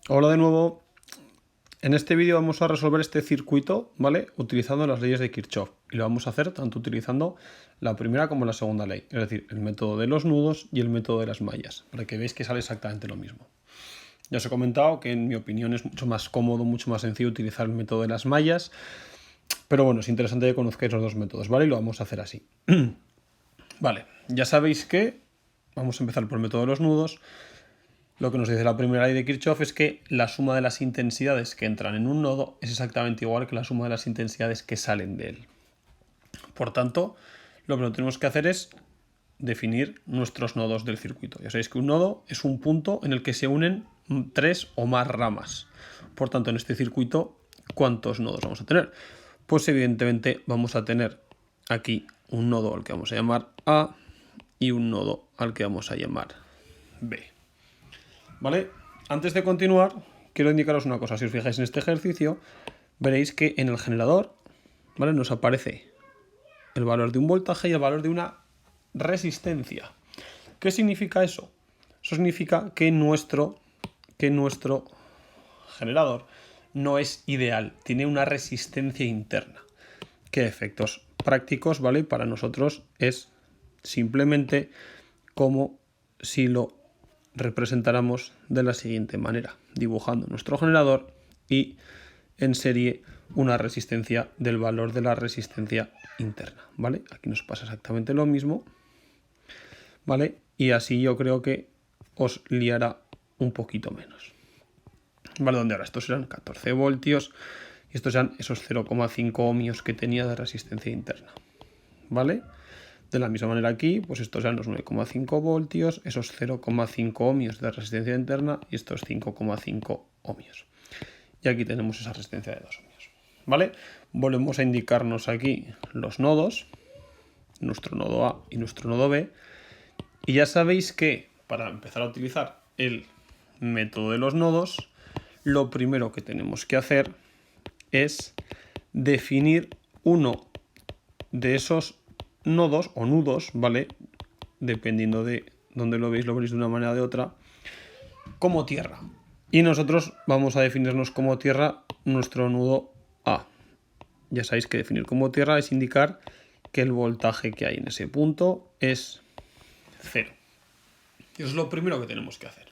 Hola de nuevo. En este vídeo vamos a resolver este circuito, ¿vale? Utilizando las leyes de Kirchhoff. Y lo vamos a hacer tanto utilizando la primera como la segunda ley. Es decir, el método de los nudos y el método de las mallas. Para que veáis que sale exactamente lo mismo. Ya os he comentado que en mi opinión es mucho más cómodo, mucho más sencillo utilizar el método de las mallas. Pero bueno, es interesante que conozcáis los dos métodos, ¿vale? Y lo vamos a hacer así. Vale, ya sabéis que vamos a empezar por el método de los nudos. Lo que nos dice la primera ley de Kirchhoff es que la suma de las intensidades que entran en un nodo es exactamente igual que la suma de las intensidades que salen de él. Por tanto, lo que no tenemos que hacer es definir nuestros nodos del circuito. Ya sabéis que un nodo es un punto en el que se unen tres o más ramas. Por tanto, en este circuito, ¿cuántos nodos vamos a tener? Pues evidentemente vamos a tener aquí un nodo al que vamos a llamar A y un nodo al que vamos a llamar B. ¿Vale? Antes de continuar, quiero indicaros una cosa. Si os fijáis en este ejercicio, veréis que en el generador, ¿vale?, nos aparece el valor de un voltaje y el valor de una resistencia. ¿Qué significa eso? Eso significa que nuestro generador no es ideal, tiene una resistencia interna. ¿Qué efectos prácticos, ¿vale? Para nosotros es simplemente como si lo representáramos de la siguiente manera, dibujando nuestro generador y en serie una resistencia del valor de la resistencia interna, ¿vale? Aquí nos pasa exactamente lo mismo, ¿vale? Y así yo creo que os liará un poquito menos. ¿Vale? Donde ahora estos serán 14 voltios y estos serán esos 0,5 ohmios que tenía de resistencia interna, ¿vale? De la misma manera aquí, pues estos serán los 9,5 voltios, esos 0,5 ohmios de resistencia interna y estos 5,5 ohmios. Y aquí tenemos esa resistencia de 2 ohmios, ¿vale? Volvemos a indicarnos aquí los nodos, nuestro nodo A y nuestro nodo B. Y ya sabéis que para empezar a utilizar el método de los nodos, lo primero que tenemos que hacer es definir uno de esos nodos o nudos, ¿vale? Dependiendo de dónde lo veréis de una manera o de otra, como tierra. Y nosotros vamos a definirnos como tierra nuestro nudo A. Ya sabéis que definir como tierra es indicar que el voltaje que hay en ese punto es 0. Y eso es lo primero que tenemos que hacer.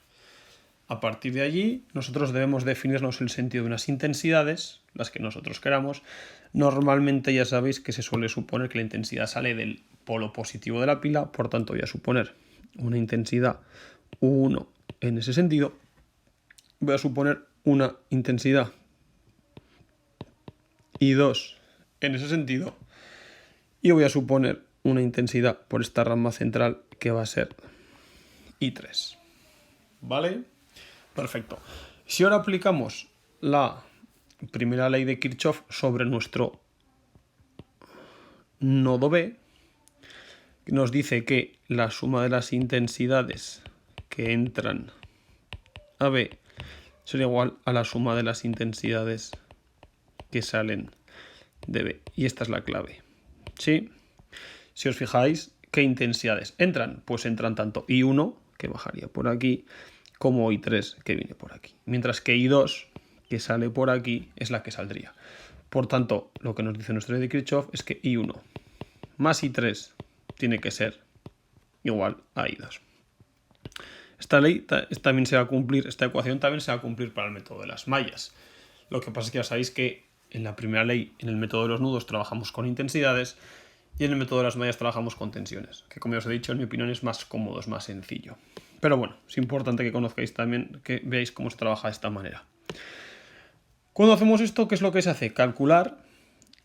A partir de allí, nosotros debemos definirnos el sentido de unas intensidades, las que nosotros queramos. Normalmente ya sabéis que se suele suponer que la intensidad sale del polo positivo de la pila, por tanto voy a suponer una intensidad U1 en ese sentido. Voy a suponer una intensidad I2 en ese sentido. Y voy a suponer una intensidad por esta rama central que va a ser I3. ¿Vale? Perfecto. Si ahora aplicamos la primera ley de Kirchhoff sobre nuestro nodo B, nos dice que la suma de las intensidades que entran a B sería igual a la suma de las intensidades que salen de B. Y esta es la clave. ¿Sí? Si os fijáis, ¿qué intensidades entran? Pues entran tanto I1, que bajaría por aquí, como I3, que viene por aquí. Mientras que I2, que sale por aquí, es la que saldría. Por tanto, lo que nos dice nuestra ley de Kirchhoff es que I1 más I3 tiene que ser igual a I2. Esta ley también se va a cumplir, esta ecuación también se va a cumplir para el método de las mallas. Lo que pasa es que ya sabéis que en la primera ley, en el método de los nudos, trabajamos con intensidades y en el método de las mallas trabajamos con tensiones, que como ya os he dicho, en mi opinión es más cómodo, es más sencillo. Pero bueno, es importante que conozcáis también, que veáis cómo se trabaja de esta manera. Cuando hacemos esto, ¿qué es lo que se hace? Calcular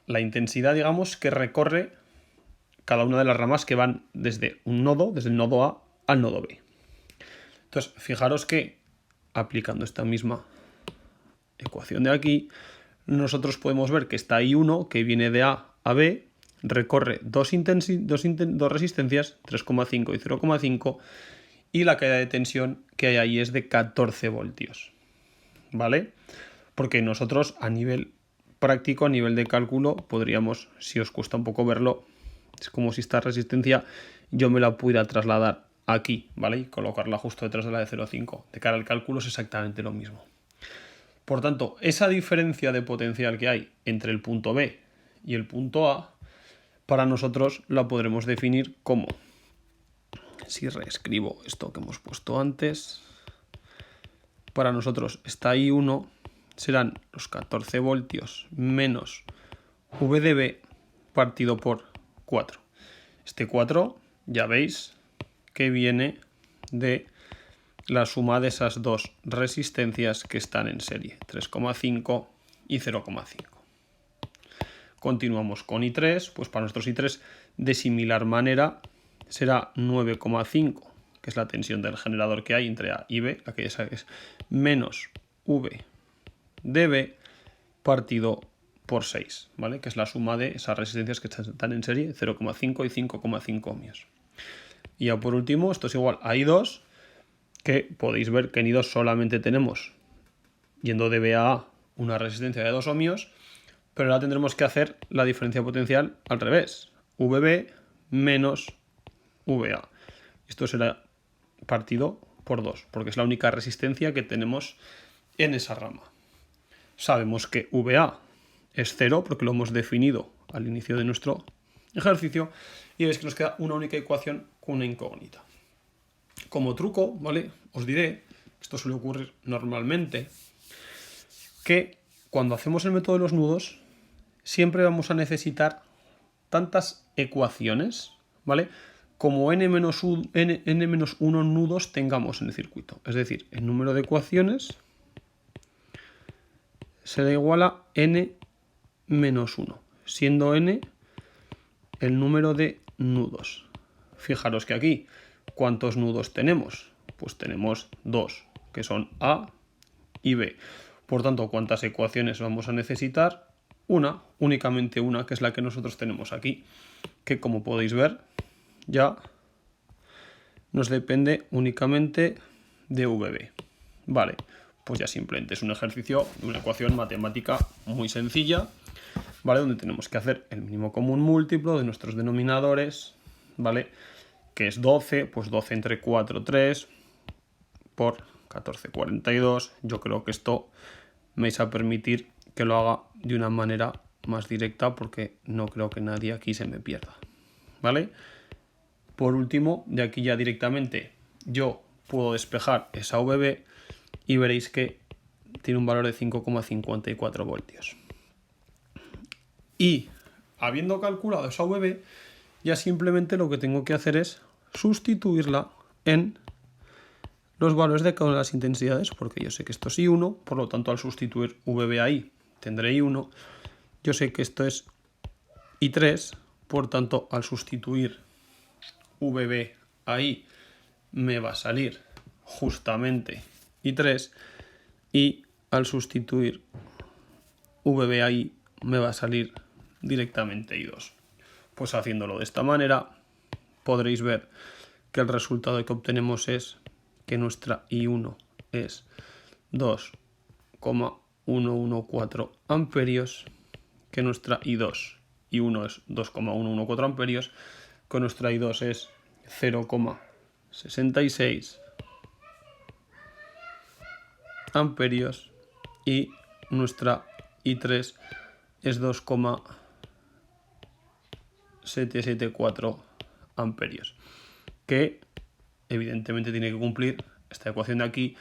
la intensidad, digamos, que recorre cada una de las ramas que van desde un nodo, desde el nodo A al nodo B. Entonces, fijaros que aplicando esta misma ecuación de aquí, nosotros podemos ver que está I1, que viene de A a B, recorre dos resistencias, 3,5 y 0,5, y la caída de tensión que hay ahí es de 14 voltios. ¿Vale? Porque nosotros a nivel práctico, a nivel de cálculo, podríamos, si os cuesta un poco verlo, es como si esta resistencia yo me la pudiera trasladar aquí, ¿vale? Y colocarla justo detrás de la de 0,5. De cara al cálculo es exactamente lo mismo. Por tanto, esa diferencia de potencial que hay entre el punto B y el punto A, para nosotros la podremos definir como, si reescribo esto que hemos puesto antes, para nosotros esta I1 serán los 14 voltios menos V de B partido por 4. Este 4 ya veis que viene de la suma de esas dos resistencias que están en serie, 3,5 y 0,5. Continuamos con I3, pues para nuestros I3 de similar manera será 9,5, que es la tensión del generador que hay entre A y B, la que ya sabes, menos V de B partido por 6, ¿vale? Que es la suma de esas resistencias que están en serie, 0,5 y 5,5 ohmios. Y ya por último, esto es igual a I2, que podéis ver que en I2 solamente tenemos, yendo de B a A, una resistencia de 2 ohmios, pero ahora tendremos que hacer la diferencia potencial al revés, VB menos VA. Esto será partido por 2, porque es la única resistencia que tenemos en esa rama. Sabemos que VA es 0 porque lo hemos definido al inicio de nuestro ejercicio y veis que nos queda una única ecuación con una incógnita. Como truco, ¿vale? Os diré, esto suele ocurrir normalmente, que cuando hacemos el método de los nudos siempre vamos a necesitar tantas ecuaciones, ¿vale? Como n-1 nudos tengamos en el circuito. Es decir, el número de ecuaciones será igual a n-1, siendo n el número de nudos. Fijaros que aquí, ¿cuántos nudos tenemos? Pues tenemos 2, que son A y B. Por tanto, ¿cuántas ecuaciones vamos a necesitar? Una, únicamente una, que es la que nosotros tenemos aquí, que como podéis ver, ya nos depende únicamente de VB. Vale, pues ya simplemente es un ejercicio de una ecuación matemática muy sencilla, ¿vale? Donde tenemos que hacer el mínimo común múltiplo de nuestros denominadores, ¿vale? Que es 12, pues 12 entre 4, 3, por 14, 42. Yo creo que esto me vais a permitir que lo haga de una manera más directa porque no creo que nadie aquí se me pierda, ¿vale? Por último, de aquí ya directamente yo puedo despejar esa VB y veréis que tiene un valor de 5,54 voltios. Y habiendo calculado esa VB, ya simplemente lo que tengo que hacer es sustituirla en los valores de cada una de las intensidades, porque yo sé que esto es I1, por lo tanto al sustituir VB ahí tendré I1, yo sé que esto es I3, por tanto al sustituir VB ahí me va a salir justamente I3 y al sustituir VB ahí me va a salir directamente I2. Pues haciéndolo de esta manera podréis ver que el resultado que obtenemos es que nuestra I1 es 2,114 amperios, que nuestra I2 es 2,114 amperios, que nuestra I2 es 0,66 amperios y nuestra I3 es 2,774 amperios, que evidentemente tiene que cumplir esta ecuación de aquí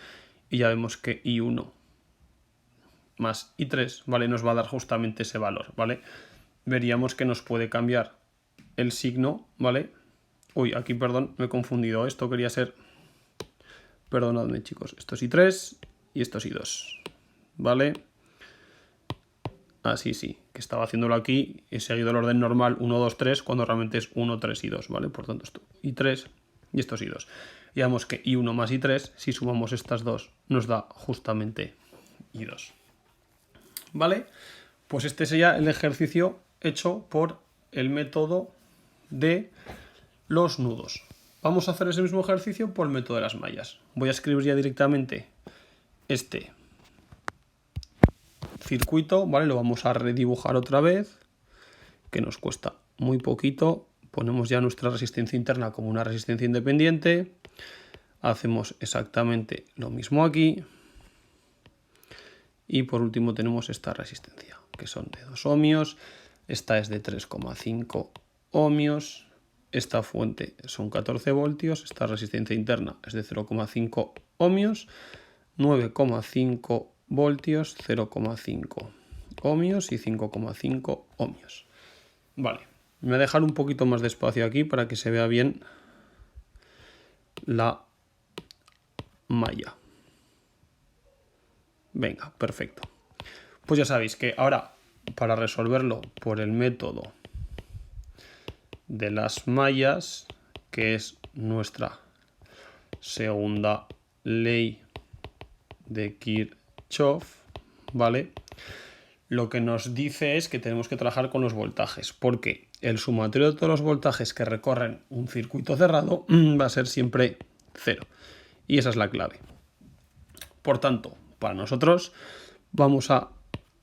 y ya vemos que I1 más I3, ¿vale? Nos va a dar justamente ese valor, ¿vale? Veríamos que nos puede cambiar el signo, ¿vale? Uy, aquí, perdón, me he confundido. Esto quería ser... Perdonadme, chicos. Esto es I3 y esto es I2, ¿vale? Así sí, que estaba haciéndolo aquí y se ha ido el orden normal 1, 2, 3, cuando realmente es 1, 3 y 2, ¿vale? Por tanto, esto I3 y esto es I2. Y vemos que I1 más I3, si sumamos estas dos, nos da justamente I2. ¿Vale? Pues este sería el ejercicio hecho por el método de los nudos. Vamos a hacer ese mismo ejercicio por el método de las mallas. Voy a escribir ya directamente este circuito, ¿vale? Lo vamos a redibujar otra vez, que nos cuesta muy poquito. Ponemos ya nuestra resistencia interna como una resistencia independiente. Hacemos exactamente lo mismo aquí. Y por último tenemos esta resistencia, que son de 2 ohmios. Esta es de 3,5 ohmios. Esta fuente son 14 voltios. Esta resistencia interna es de 0,5 ohmios. 9,5 voltios, 0,5 ohmios y 5,5 ohmios. Vale, me voy a dejar un poquito más de espacio aquí para que se vea bien la malla. Venga, perfecto. Pues ya sabéis que ahora, para resolverlo por el método de las mallas, que es nuestra segunda ley de Kirchhoff, ¿vale? Lo que nos dice es que tenemos que trabajar con los voltajes, porque el sumatorio de todos los voltajes que recorren un circuito cerrado va a ser siempre 0. Y esa es la clave. Por tanto, para nosotros vamos a,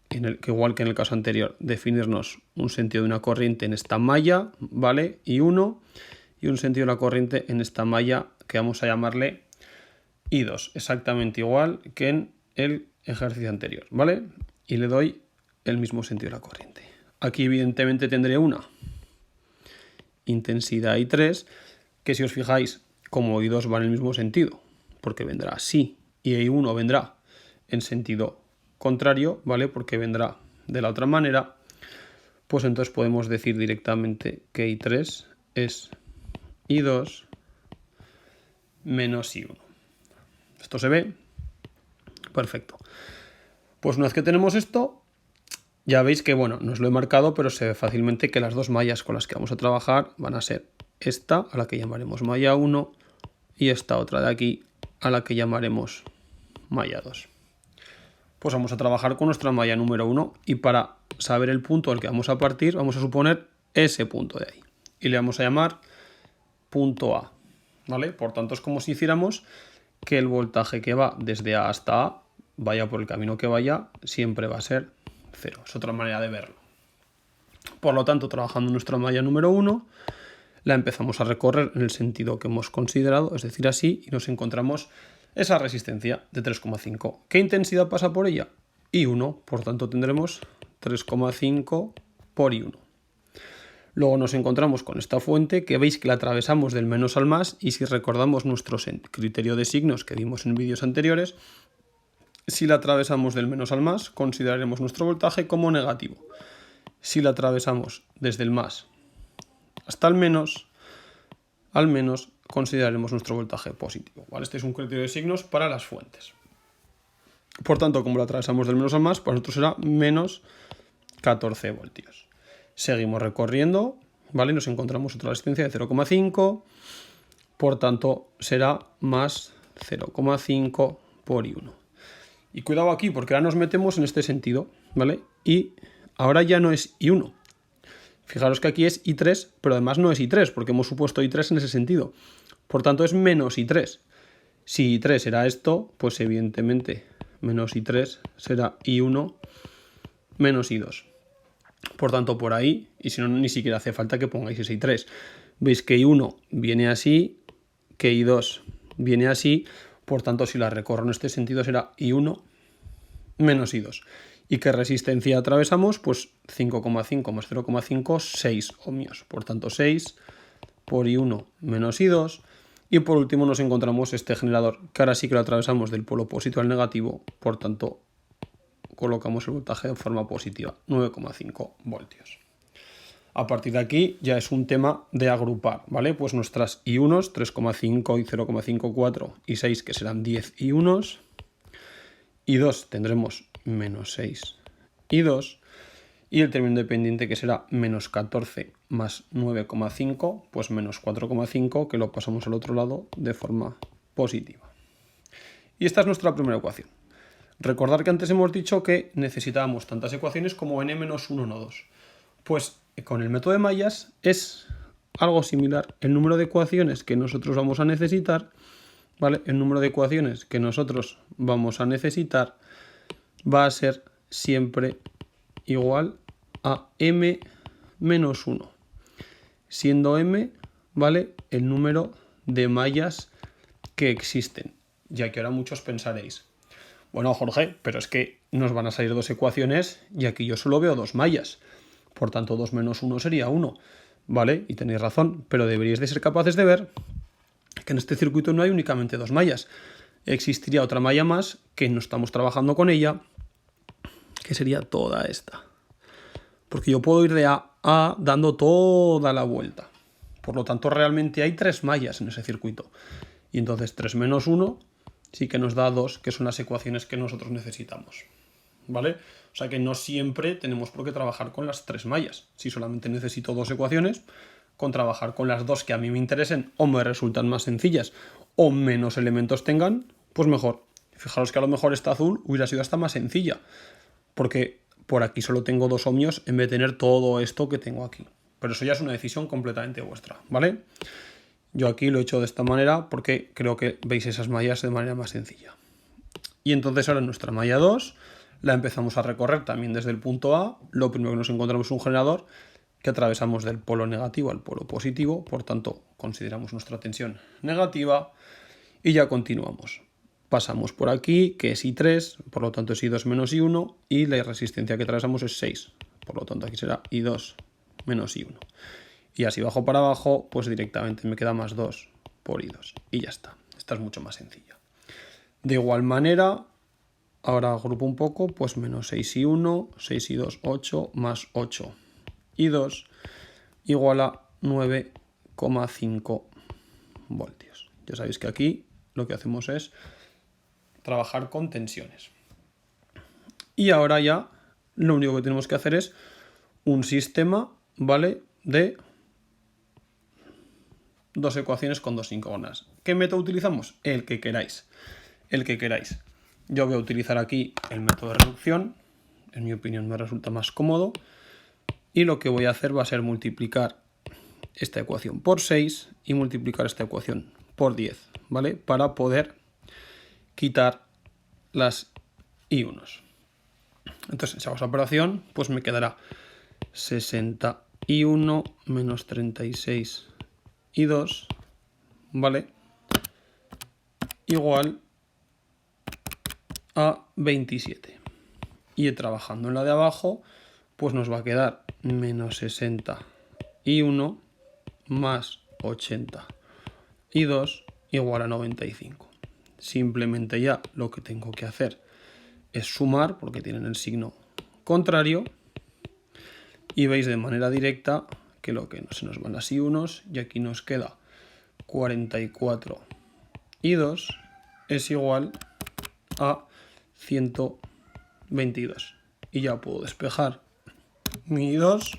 igual que en el caso anterior, definirnos un sentido de una corriente en esta malla, ¿vale? Y un sentido de la corriente en esta malla que vamos a llamarle I2, exactamente igual que en el ejercicio anterior, ¿vale? Y le doy el mismo sentido de la corriente. Aquí evidentemente tendré una intensidad I3, que si os fijáis, como I2 va en el mismo sentido, porque vendrá así, y I1 vendrá en sentido contrario, ¿vale? Porque vendrá de la otra manera, pues entonces podemos decir directamente que I3 es I2 menos I1. ¿Esto se ve? Perfecto. Pues una vez que tenemos esto, ya veis que, bueno, no os lo he marcado, pero se ve fácilmente que las dos mallas con las que vamos a trabajar van a ser esta, a la que llamaremos malla 1, y esta otra de aquí, a la que llamaremos malla 2. Pues vamos a trabajar con nuestra malla número 1, y para saber el punto al que vamos a partir, vamos a suponer ese punto de ahí. Y le vamos a llamar punto A, ¿vale? Por tanto, es como si hiciéramos que el voltaje que va desde A hasta A, vaya por el camino que vaya, siempre va a ser 0. Es otra manera de verlo. Por lo tanto, trabajando nuestra malla número 1, la empezamos a recorrer en el sentido que hemos considerado, es decir, así, y nos encontramos esa resistencia de 3,5. ¿Qué intensidad pasa por ella? I1, por tanto tendremos 3,5 por I1. Luego nos encontramos con esta fuente que veis que la atravesamos del menos al más, y si recordamos nuestro criterio de signos que vimos en vídeos anteriores, si la atravesamos del menos al más, consideraremos nuestro voltaje como negativo. Si la atravesamos desde el más hasta el menos, al menos consideraremos nuestro voltaje positivo, ¿vale? Este es un criterio de signos para las fuentes. Por tanto, como la atravesamos del menos al más, para nosotros será menos 14 voltios. Seguimos recorriendo, ¿vale? Nos encontramos otra resistencia de 0,5, por tanto será más 0,5 por I1. Y cuidado aquí, porque ahora nos metemos en este sentido, ¿vale? Y ahora ya no es I1. Fijaros que aquí es I3, pero además no es I3, porque hemos supuesto I3 en ese sentido. Por tanto, es menos I3. Si I3 era esto, pues evidentemente menos I3 será I1 menos I2. Por tanto, por ahí, y si no, ni siquiera hace falta que pongáis ese I3. Veis que I1 viene así, que I2 viene así, por tanto, si la recorro en este sentido será I1 menos I2. ¿Y qué resistencia atravesamos? Pues 5,5 más 0,5, 6 ohmios. Por tanto, 6 por I1 menos I2. Y por último nos encontramos este generador, que ahora sí que lo atravesamos del polo positivo al negativo. Por tanto, colocamos el voltaje de forma positiva, 9,5 voltios. A partir de aquí ya es un tema de agrupar, ¿vale? Pues nuestras I1s, 3,5 y 0,54 y 6, que serán 10 I1s. I2 tendremos menos 6 I2. Y el término independiente, que será menos 14 más 9,5, pues menos 4,5, que lo pasamos al otro lado de forma positiva. Y esta es nuestra primera ecuación. Recordar que antes hemos dicho que necesitábamos tantas ecuaciones como n-1 nodos. Pues con el método de mallas es algo similar. El número de ecuaciones que nosotros vamos a necesitar, ¿vale? El número de ecuaciones que nosotros vamos a necesitar va a ser siempre igual a m-1, siendo m, ¿vale?, el número de mallas que existen, ya que ahora muchos pensaréis, Bueno, Jorge, pero es que nos van a salir dos ecuaciones y aquí yo solo veo dos mallas. Por tanto, 2 menos 1 sería 1. ¿Vale? Y tenéis razón, pero deberíais de ser capaces de ver que en este circuito no hay únicamente dos mallas. Existiría otra malla más que no estamos trabajando con ella, que sería toda esta. Porque yo puedo ir de A a dando toda la vuelta. Por lo tanto, realmente hay 3 mallas en ese circuito. Y entonces 3 menos 1 sí que nos da 2, que son las ecuaciones que nosotros necesitamos. ¿Vale? O sea que no siempre tenemos por qué trabajar con las 3 mallas. Si solamente necesito 2 ecuaciones, con trabajar con las 2 que a mí me interesen o me resultan más sencillas o menos elementos tengan, pues mejor. Fijaros que a lo mejor esta azul hubiera sido hasta más sencilla, porque por aquí solo tengo 2 ohmios en vez de tener todo esto que tengo aquí. Pero eso ya es una decisión completamente vuestra, ¿vale? Yo aquí lo he hecho de esta manera porque creo que veis esas mallas de manera más sencilla. Y entonces ahora en nuestra malla 2 la empezamos a recorrer también desde el punto A. Lo primero que nos encontramos es un generador que atravesamos del polo negativo al polo positivo, por tanto consideramos nuestra tensión negativa y ya continuamos. Pasamos por aquí, que es I3, por lo tanto es I2 menos I1, y la resistencia que atravesamos es 6, por lo tanto aquí será I2 menos I1. Y así bajo para abajo, pues directamente me queda más 2 por I2, y ya está. Esta es mucho más sencilla. De igual manera, ahora agrupo un poco, pues menos 6 y 1, 6 y 2, 8, más 8 y 2, igual a 9,5 voltios. Ya sabéis que aquí lo que hacemos es trabajar con tensiones. Y ahora ya lo único que tenemos que hacer es un sistema, ¿vale?, de dos ecuaciones con dos incógnas. ¿Qué método utilizamos? El que queráis. El que queráis. Yo voy a utilizar aquí el método de reducción. En mi opinión me resulta más cómodo. Y lo que voy a hacer va a ser multiplicar esta ecuación por 6 y multiplicar esta ecuación por 10, ¿vale? Para poder quitar las I1. Entonces, si hago esa operación, pues me quedará 61 menos 36 y 2, ¿vale? Igual a 27. Y trabajando en la de abajo, pues nos va a quedar menos 61 más 80 y 2 igual a 95. Simplemente ya lo que tengo que hacer es sumar, porque tienen el signo contrario, y veis de manera directa que lo que se nos van las I1 y aquí nos queda 44 y 2 es igual a 122. Y ya puedo despejar mi 2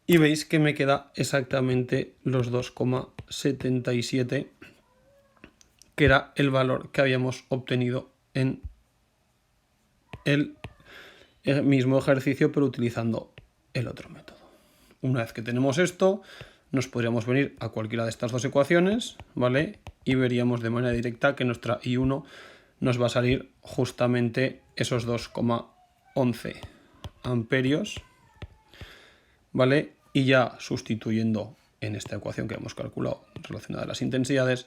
y veis que me queda exactamente los 2,77, que era el valor que habíamos obtenido en el mismo ejercicio, pero utilizando el otro método. Una vez que tenemos esto, nos podríamos venir a cualquiera de estas dos ecuaciones, ¿vale? Y veríamos de manera directa que nuestra I1 nos va a salir justamente esos 2,11 amperios, ¿vale? Y ya sustituyendo en esta ecuación que hemos calculado relacionada a las intensidades,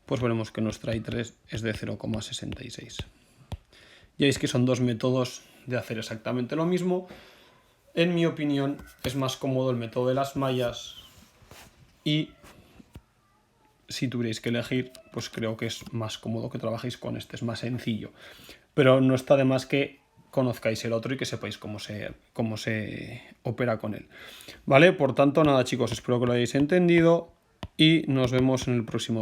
pues veremos que nuestra I3 es de 0,66. Ya veis que son dos métodos de hacer exactamente lo mismo. En mi opinión, es más cómodo el método de las mallas y si tuvierais que elegir, pues creo que es más cómodo que trabajéis con este, es más sencillo. Pero no está de más que conozcáis el otro y que sepáis cómo se opera con él. ¿Vale? Por tanto, nada chicos, espero que lo hayáis entendido y nos vemos en el próximo vídeo.